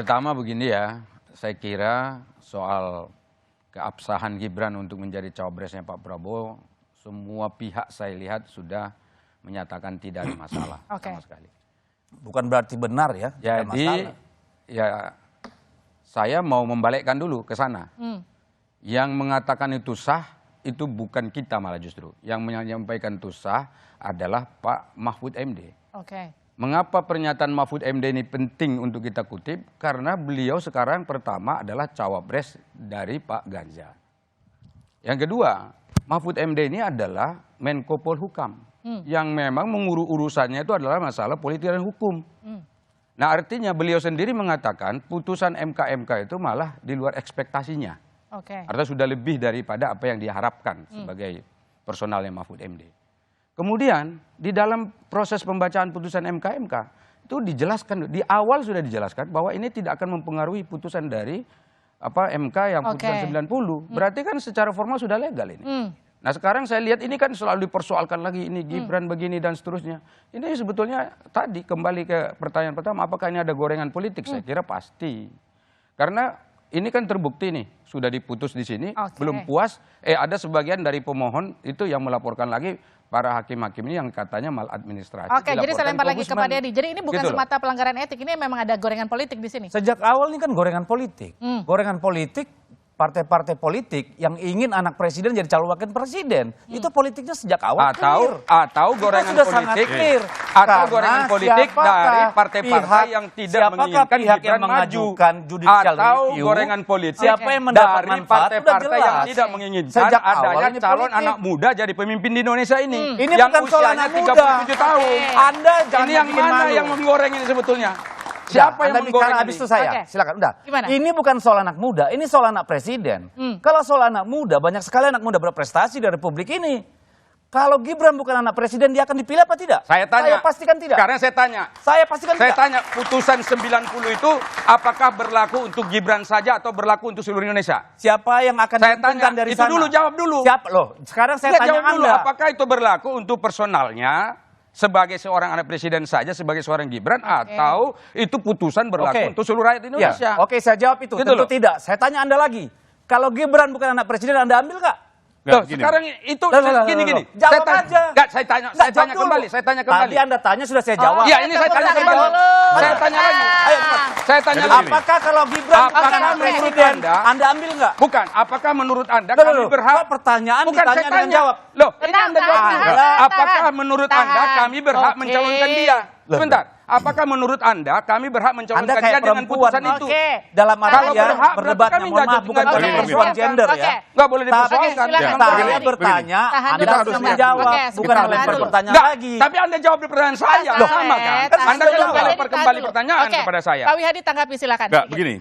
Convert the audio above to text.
Pertama begini ya, saya kira soal keabsahan Gibran untuk menjadi cawapresnya Pak Prabowo, semua pihak saya lihat sudah menyatakan tidak ada masalah sama sekali. Bukan berarti benar ya? Jadi ya saya mau membalikkan dulu ke sana. Yang mengatakan itu sah itu bukan kita malah justru. Yang menyampaikan itu sah adalah Pak Mahfud MD. Mengapa pernyataan Mahfud MD ini penting untuk kita kutip? Karena beliau sekarang pertama adalah cawapres dari Pak Ganjar. Yang kedua, Mahfud MD ini adalah Menko Polhukam. Yang memang urusannya itu adalah masalah politik dan hukum. Nah artinya beliau sendiri mengatakan putusan MK itu malah di luar ekspektasinya. Artinya sudah lebih daripada apa yang diharapkan sebagai personalnya Mahfud MD. Kemudian di dalam proses pembacaan putusan MK itu dijelaskan, di awal sudah dijelaskan bahwa ini tidak akan mempengaruhi putusan dari MK yang putusan 90. Berarti kan secara formal sudah legal ini. Nah sekarang saya lihat ini kan selalu dipersoalkan lagi, ini Gibran begini dan seterusnya. Ini sebetulnya tadi kembali ke pertanyaan pertama, apakah ini ada gorengan politik? Saya kira pasti. Karena ini kan terbukti nih, sudah diputus di sini, belum puas, ada sebagian dari pemohon itu yang melaporkan lagi para hakim-hakim ini yang katanya maladministrasi. Jadi saya lempar lagi ke Pak Dedi. Jadi ini bukan semata pelanggaran etik, ini memang ada gorengan politik di sini. Sejak awal ini kan gorengan politik. Gorengan politik, partai-partai politik yang ingin anak presiden jadi calon wakil presiden. Itu politiknya sejak awal atau gorengan politik atau gorengan politik dari partai-partai yang tidak menginginkan pihak yang mengajukan judicial atau review, gorengan politik siapa yang mendapat dari manfaat, partai-partai yang tidak menginginkan sejak adanya awal calon politik. anak muda jadi pemimpin di Indonesia ini. Ini yang bukan soal anak muda. 37 tahun. Anda jangan ini yang mana yang menggoreng ini sebetulnya? Siapa yang menggoreng ini? Habis itu saya, silakan. Udah. Ini bukan soal anak muda, ini soal anak presiden. Kalau soal anak muda, banyak sekali anak muda berprestasi di Republik ini. Kalau Gibran bukan anak presiden, dia akan dipilih apa tidak? Saya tanya. Saya pastikan tidak. Sekarang saya tanya. Saya pastikan tidak. Saya tanya, putusan 90 itu apakah berlaku untuk Gibran saja atau berlaku untuk seluruh Indonesia? Siapa yang akan diuntungkan dari itu sana? Itu dulu, jawab dulu. Siapa loh? Sekarang saya tanya jawab dulu, Anda. apakah itu berlaku untuk personalnya sebagai seorang anak presiden saja, sebagai seorang Gibran, atau itu putusan berlaku untuk seluruh rakyat Indonesia? Saya jawab itu. Tentu tidak. Saya tanya Anda lagi. Kalau Gibran bukan anak presiden, Anda ambil nggak? Sekarang itu gini. Jawab aja. Saya tanya kembali. Tadi Anda tanya sudah saya jawab. Iya, ini saya tanya kembali. Saya tanya lagi. Saya tanya lagi. Apakah kalau Gibran bukan anak presiden, Anda ambil nggak? Bukan. Apakah menurut Anda kami berhak? Pertanyaan bukan ditanya dengan jawab. Loh, ini Anda jawab. Apakah menurut Anda kami berhak mencalonkan dia? Sebentar. Apakah menurut Anda kami berhak mencalonkan dia dengan putusan itu? Dalam artian berdebatnya, mohon maaf, bukan persoalan gender ya. Nggak boleh dipersoalkan. Saya bertanya, Anda harus menjawab, bukan melempar pertanyaan lagi. Tapi Anda jawab di pertanyaan saya, sama kan? Anda kan melempar kembali pertanyaan kepada saya. Pak Wihadi tanggapi silakan. Begini.